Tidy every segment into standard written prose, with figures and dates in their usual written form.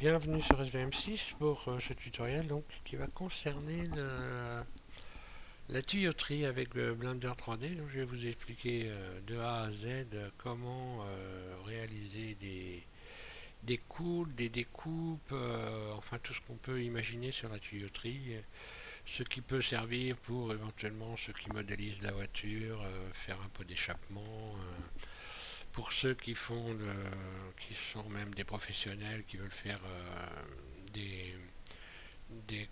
Bienvenue sur SVM6 pour ce tutoriel donc, qui va concerner la tuyauterie avec Blender 3D. Donc, je vais vous expliquer de A à Z comment réaliser des coules, des découpes, enfin tout ce qu'on peut imaginer sur la tuyauterie, ce qui peut servir pour éventuellement ceux qui modélisent la voiture, faire un peu d'échappement. Pour ceux qui sont même des professionnels qui veulent faire des,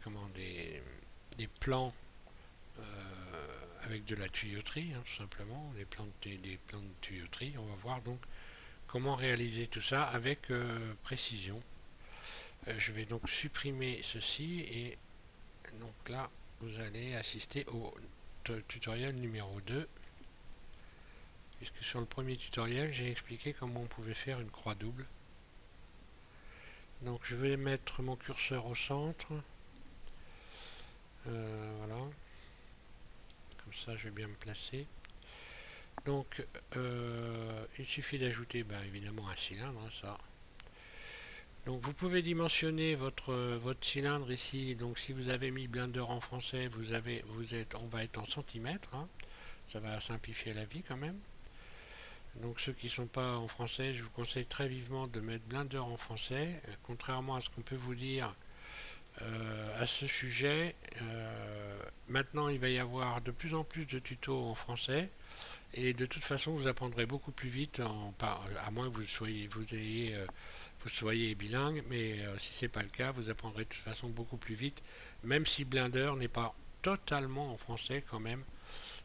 comment, des plans avec de la tuyauterie, tout simplement, des plans de tuyauterie. On va voir donc comment réaliser tout ça avec précision. Je vais donc supprimer ceci et donc là vous allez assister au tutoriel numéro 2, puisque sur le premier tutoriel j'ai expliqué comment on pouvait faire une croix double. Donc je vais mettre mon curseur au centre. Voilà. Comme ça je vais bien me placer. Donc il suffit d'ajouter évidemment un cylindre, ça. Donc vous pouvez dimensionner votre cylindre ici. Donc si vous avez mis Blender en français, on va être en centimètres. Ça va simplifier la vie quand même. Donc ceux qui ne sont pas en français, je vous conseille très vivement de mettre Blender en français. Contrairement à ce qu'on peut vous dire à ce sujet, maintenant il va y avoir de plus en plus de tutos en français et de toute façon vous apprendrez beaucoup plus vite, à moins que vous soyez bilingue, mais si c'est pas le cas, vous apprendrez de toute façon beaucoup plus vite, même si Blender n'est pas totalement en français quand même.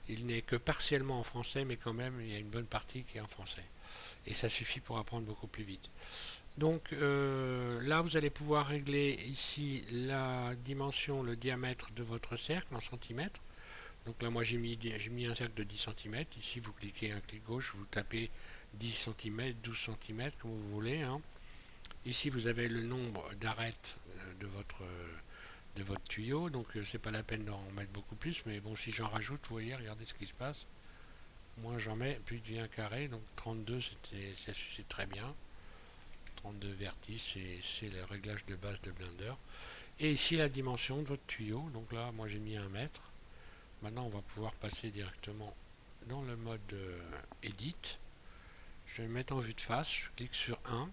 Il n'est que partiellement en français, mais quand même il y a une bonne partie qui est en français. Et ça suffit pour apprendre beaucoup plus vite. Donc là, vous allez pouvoir régler ici la dimension, le diamètre de votre cercle en centimètres. Donc là, moi j'ai mis un cercle de 10 cm. Ici, vous cliquez un clic gauche, vous tapez 10 cm, 12 cm, comme vous voulez. Ici, vous avez le nombre d'arêtes de votre tuyau. Donc c'est pas la peine d'en mettre beaucoup plus. Mais bon, si j'en rajoute, vous voyez, regardez ce qui se passe. Moi, j'en mets plus d'un carré. Donc 32, c'est très bien. 32 vertices, c'est le réglage de base de Blender. Et ici la dimension de votre tuyau. Donc là, moi j'ai mis 1 mètre. Maintenant, on va pouvoir passer directement dans le mode Edit. Je vais me mettre en vue de face. Je clique sur 1.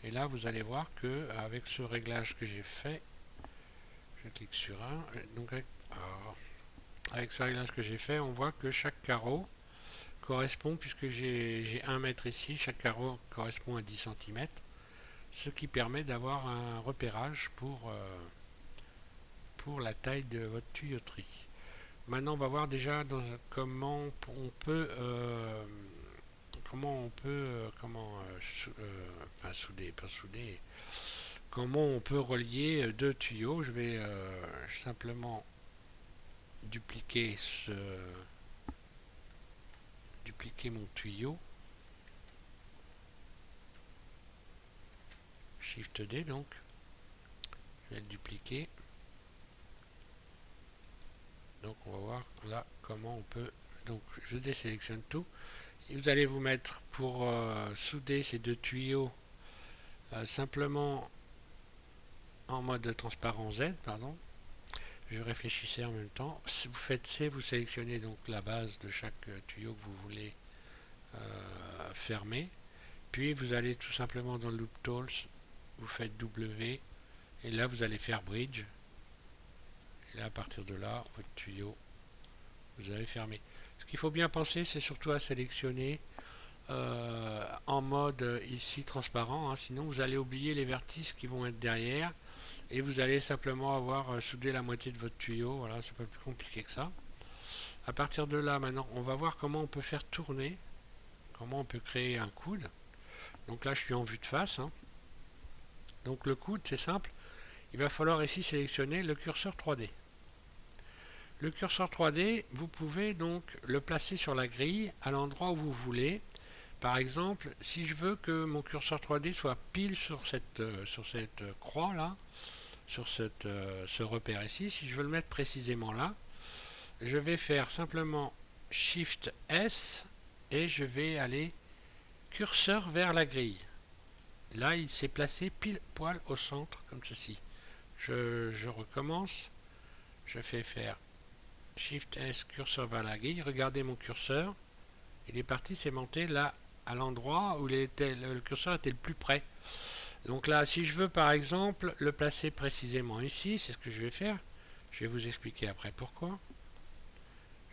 Et là, vous allez voir que avec ce réglage que j'ai fait, je clique sur 1. Donc avec ce réglage que j'ai fait, on voit que chaque carreau correspond, puisque j'ai 1 mètre ici, chaque carreau correspond à 10 cm. Ce qui permet d'avoir un repérage pour la taille de votre tuyauterie. Maintenant, on va voir déjà comment on peut comment on peut relier deux tuyaux. Je vais simplement dupliquer mon tuyau. Shift D, donc je vais le dupliquer. Donc on va voir là comment on peut. Donc je désélectionne tout et vous allez vous mettre pour souder ces deux tuyaux simplement en mode transparent Z, pardon. Je réfléchissais en même temps. Si vous faites C, vous sélectionnez donc la base de chaque tuyau que vous voulez fermer. Puis vous allez tout simplement dans Loop Tools, vous faites W et là vous allez faire Bridge. Et là, à partir de là, votre tuyau, vous avez fermé. Ce qu'il faut bien penser, c'est surtout à sélectionner en mode ici transparent, sinon vous allez oublier les vertices qui vont être derrière et vous allez simplement avoir soudé la moitié de votre tuyau. Voilà, c'est pas plus compliqué que ça. À partir de là, maintenant, on va voir comment on peut faire tourner, comment on peut créer un coude. Donc là, je suis en vue de face. Donc le coude, c'est simple. Il va falloir ici sélectionner le curseur 3D. Le curseur 3D, vous pouvez donc le placer sur la grille à l'endroit où vous voulez. Par exemple, si je veux que mon curseur 3D soit pile sur cette croix là, sur ce repère ici, si je veux le mettre précisément là, je vais faire simplement Shift S et je vais aller curseur vers la grille. là il s'est placé pile poil au centre comme ceci. Je recommence, je fais faire Shift S, curseur vers la grille, regardez mon curseur, il est parti s'aimanter là à l'endroit où le curseur était le plus près. Donc là, si je veux par exemple le placer précisément ici, c'est ce que je vais faire. Je vais vous expliquer après pourquoi.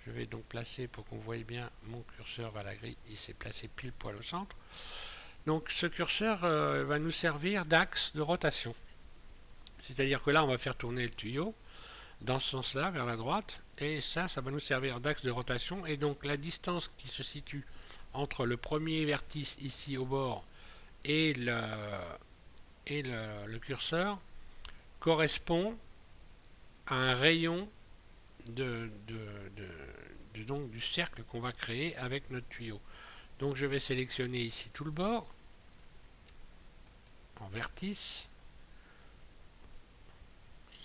Je vais donc placer, pour qu'on voie bien mon curseur vers la grille, il s'est placé pile poil au centre. Donc ce curseur va nous servir d'axe de rotation. C'est-à-dire que là, on va faire tourner le tuyau dans ce sens-là, vers la droite, et ça va nous servir d'axe de rotation. Et donc la distance qui se situe entre le premier vertice ici au bord et le curseur correspond à un rayon donc, du cercle qu'on va créer avec notre tuyau. Donc je vais sélectionner ici tout le bord en vertice.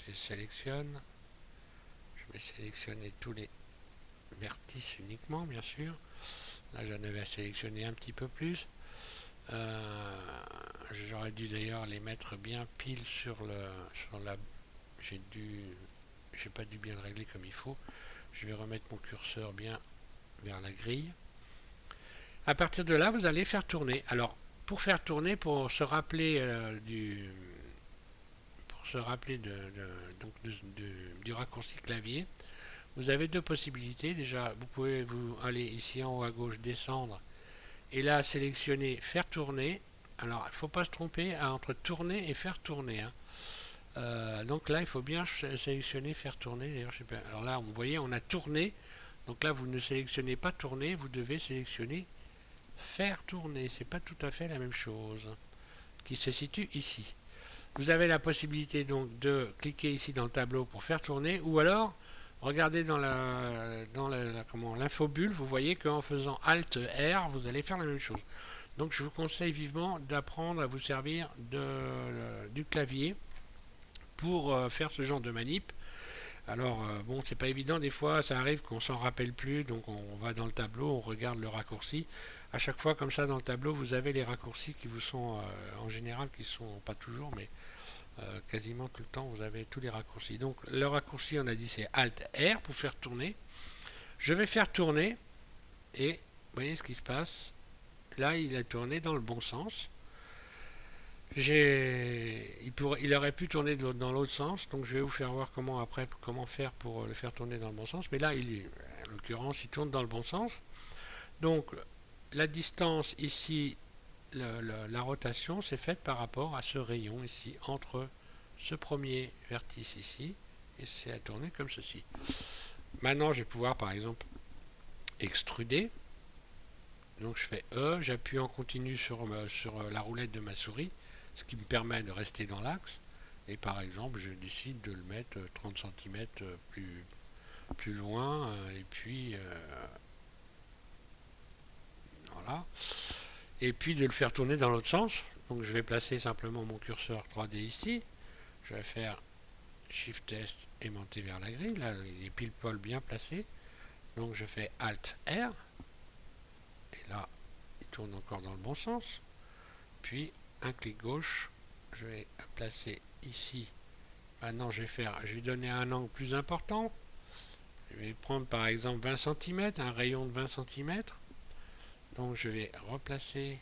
Je sélectionne. Je vais sélectionner tous les vertices uniquement, bien sûr. Là, j'en avais à sélectionner un petit peu plus. J'aurais dû d'ailleurs les mettre bien pile sur la. J'ai pas dû bien le régler comme il faut. Je vais remettre mon curseur bien vers la grille. À partir de là, vous allez faire tourner. Alors, pour faire tourner, pour se rappeler du raccourci clavier, vous avez deux possibilités. Déjà, vous pouvez vous aller ici en haut à gauche, descendre, et là sélectionner faire tourner. Alors, il ne faut pas se tromper entre tourner et faire tourner. Donc là, il faut bien sélectionner faire tourner. D'ailleurs, je sais pas. Alors là, vous voyez, on a tourné. Donc là, vous ne sélectionnez pas tourner, vous devez sélectionner faire tourner. C'est pas tout à fait la même chose. Qui se situe ici. Vous avez la possibilité donc de cliquer ici dans le tableau pour faire tourner, ou alors regardez dans l'infobulle, vous voyez qu'en faisant Alt R, vous allez faire la même chose. Donc je vous conseille vivement d'apprendre à vous servir du clavier pour faire ce genre de manip. Alors bon, c'est pas évident, des fois ça arrive qu'on s'en rappelle plus, donc on va dans le tableau, on regarde le raccourci. À chaque fois comme ça dans le tableau, vous avez les raccourcis qui vous sont en général, qui sont pas toujours, mais quasiment tout le temps, vous avez tous les raccourcis. Donc le raccourci, on a dit, c'est Alt R pour faire tourner. Je vais faire tourner et vous voyez ce qui se passe. Là, il a tourné dans le bon sens. Il aurait pu tourner dans l'autre sens, donc je vais vous faire voir comment faire pour le faire tourner dans le bon sens. Mais là, en l'occurrence, il tourne dans le bon sens. Donc la distance ici, la rotation, c'est faite par rapport à ce rayon ici, entre ce premier vertice ici, et c'est à tourner comme ceci. Maintenant, je vais pouvoir par exemple extruder. Donc je fais E, j'appuie en continu sur la roulette de ma souris, ce qui me permet de rester dans l'axe. Et par exemple, je décide de le mettre 30 cm plus loin, et puis voilà. Et puis de le faire tourner dans l'autre sens. Donc je vais placer simplement mon curseur 3D ici. Je vais faire Shift S aimanté vers la grille. Là, il est pile poil bien placé. Donc je fais Alt R. Et là, il tourne encore dans le bon sens. Puis un clic gauche. Je vais placer ici. Maintenant, je vais donner un angle plus important. Je vais prendre par exemple 20 cm, un rayon de 20 cm. Donc je vais replacer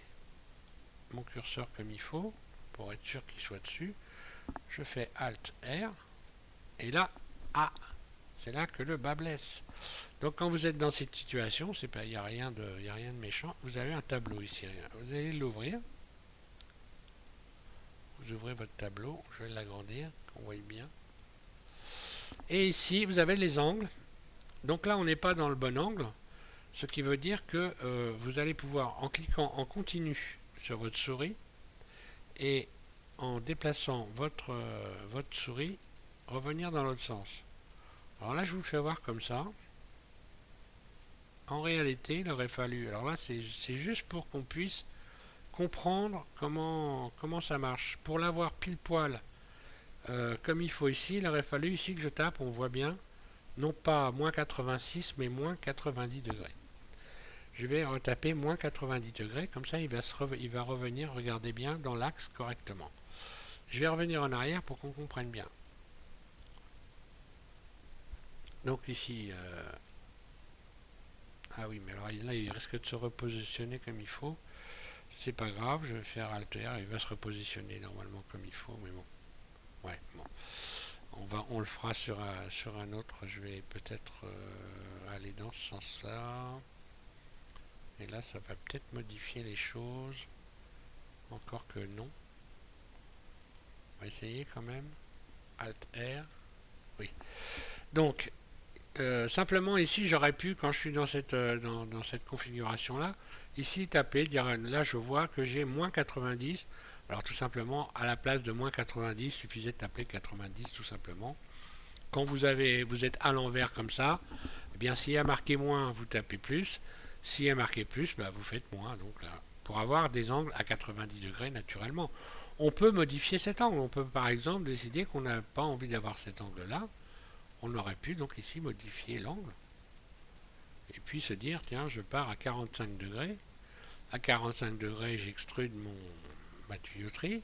mon curseur comme il faut pour être sûr qu'il soit dessus. Je fais Alt R et là, c'est là que le bas blesse. Donc quand vous êtes dans cette situation, il n'y a rien de méchant. Vous avez un tableau ici. Vous allez l'ouvrir. Vous ouvrez votre tableau. Je vais l'agrandir, qu'on voit bien. Et ici, vous avez les angles. Donc là, on n'est pas dans le bon angle. Ce qui veut dire que vous allez pouvoir, en cliquant en continu sur votre souris et en déplaçant votre souris, revenir dans l'autre sens. Alors là, je vous le fais voir comme ça. En réalité, il aurait fallu... Alors là, c'est juste pour qu'on puisse comprendre comment ça marche. Pour l'avoir pile poil comme il faut ici, il aurait fallu ici que je tape, on voit bien, non pas moins 86, mais moins 90 degrés. je vais retaper moins 90 degrés, comme ça il va revenir, regardez bien, dans l'axe correctement. Je vais revenir en arrière pour qu'on comprenne bien. Donc ici, ah oui, mais alors là il risque de se repositionner comme il faut. C'est pas grave, je vais faire Alt R, il va se repositionner normalement comme il faut, mais bon. Ouais, bon. On le fera sur un autre, je vais peut-être aller dans ce sens-là. Et là, ça va peut-être modifier les choses. Encore que non. On va essayer quand même. Alt R. Oui. Donc, simplement ici, j'aurais pu, quand je suis dans cette configuration-là, ici taper, dire là je vois que j'ai moins 90. Alors tout simplement, à la place de moins 90, il suffisait de taper 90 tout simplement. Quand vous êtes à l'envers comme ça, eh bien s'il y a marqué moins, vous tapez plus. S'il y a marqué plus, bah, vous faites moins. Donc là, pour avoir des angles à 90 degrés naturellement. On peut modifier cet angle. On peut par exemple décider qu'on n'a pas envie d'avoir cet angle-là. On aurait pu donc ici modifier l'angle. Et puis se dire, tiens, je pars à 45 degrés. À 45 degrés, j'extrude ma tuyauterie.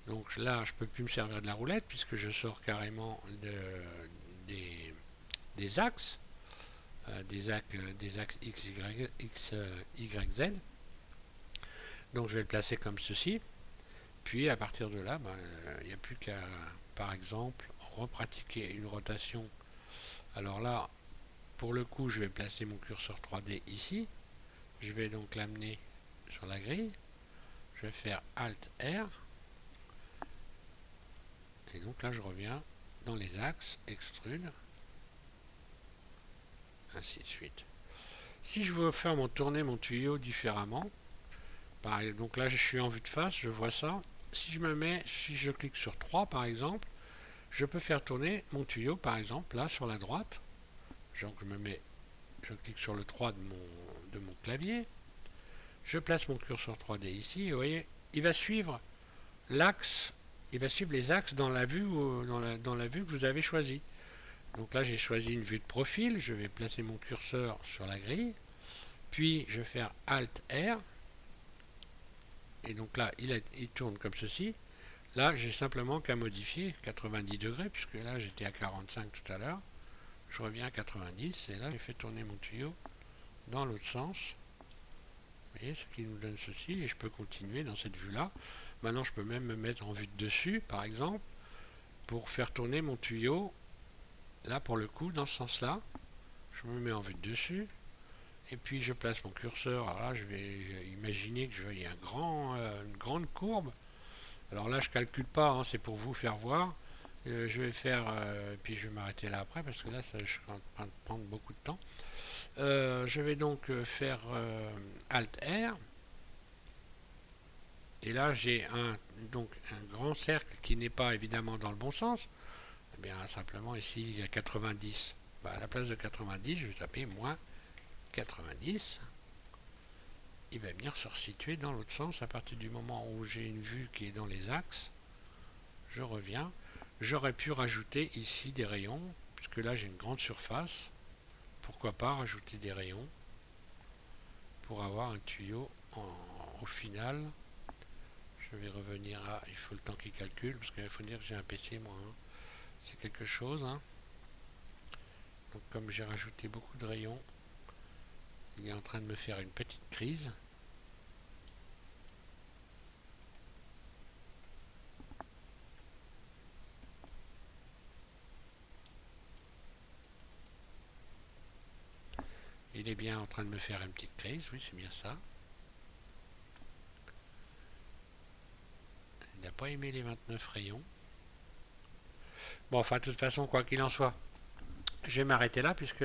Donc là, je ne peux plus me servir de la roulette puisque je sors carrément des axes. Des axes X, Y, Z. Donc je vais le placer comme ceci. Puis à partir de là, il n'y a plus qu'à, par exemple, repratiquer une rotation. Alors là, pour le coup, je vais placer mon curseur 3D ici. Je vais donc l'amener sur la grille. Je vais faire Alt R. Et donc là, je reviens dans les axes, extrude, ainsi de suite. Si je veux faire tourner mon tuyau différemment, donc là je suis en vue de face, je vois ça. Si je clique sur 3 par exemple, je peux faire tourner mon tuyau par exemple là sur la droite. Donc je clique sur le 3 de mon clavier, je place mon curseur 3D ici, et vous voyez, il va suivre l'axe, il va suivre les axes dans la vue dans la vue que vous avez choisie. Donc là j'ai choisi une vue de profil, je vais placer mon curseur sur la grille, puis je vais faire Alt R, et donc là il tourne comme ceci. Là j'ai simplement qu'à modifier 90 degrés, puisque là j'étais à 45 tout à l'heure, je reviens à 90, et là j'ai fait tourner mon tuyau dans l'autre sens. Vous voyez, ce qui nous donne ceci, et je peux continuer dans cette vue là. Maintenant je peux même me mettre en vue de dessus par exemple, pour faire tourner mon tuyau. Là pour le coup dans ce sens là, je me mets en vue de dessus, et puis je place mon curseur. Alors là je vais imaginer que je vais une grande courbe. Alors là je calcule pas, hein, c'est pour vous faire voir. Je vais faire, puis je vais m'arrêter là après parce que là ça, je suis en train de prendre beaucoup de temps. Je vais donc faire Alt R, et là j'ai donc un grand cercle qui n'est pas évidemment dans le bon sens. Eh bien simplement ici il y a 90. À la place de 90, je vais taper moins 90. Il va venir se resituer dans l'autre sens. À partir du moment où j'ai une vue qui est dans les axes, je reviens. J'aurais pu rajouter ici des rayons, puisque là j'ai une grande surface. Pourquoi pas rajouter des rayons pour avoir un tuyau au final. Je vais revenir à, il faut le temps qu'il calcule, parce qu'il faut dire que j'ai un PC moi, hein. C'est quelque chose, hein. Donc comme j'ai rajouté beaucoup de rayons, il est en train de me faire une petite crise. Il est bien en train de me faire une petite crise, oui c'est bien ça. Il n'a pas aimé les 29 rayons. Bon, enfin, de toute façon, quoi qu'il en soit, je vais m'arrêter là, puisque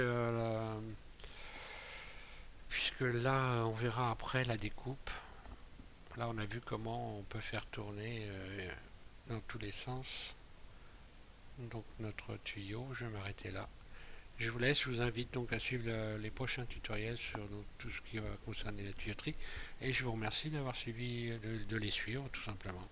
là, on verra après la découpe. Là, on a vu comment on peut faire tourner dans tous les sens. Donc, notre tuyau, je vais m'arrêter là. Je vous laisse, je vous invite donc à suivre les prochains tutoriels sur tout ce qui va concerner la tuyauterie. Et je vous remercie d'avoir suivi, de les suivre, tout simplement.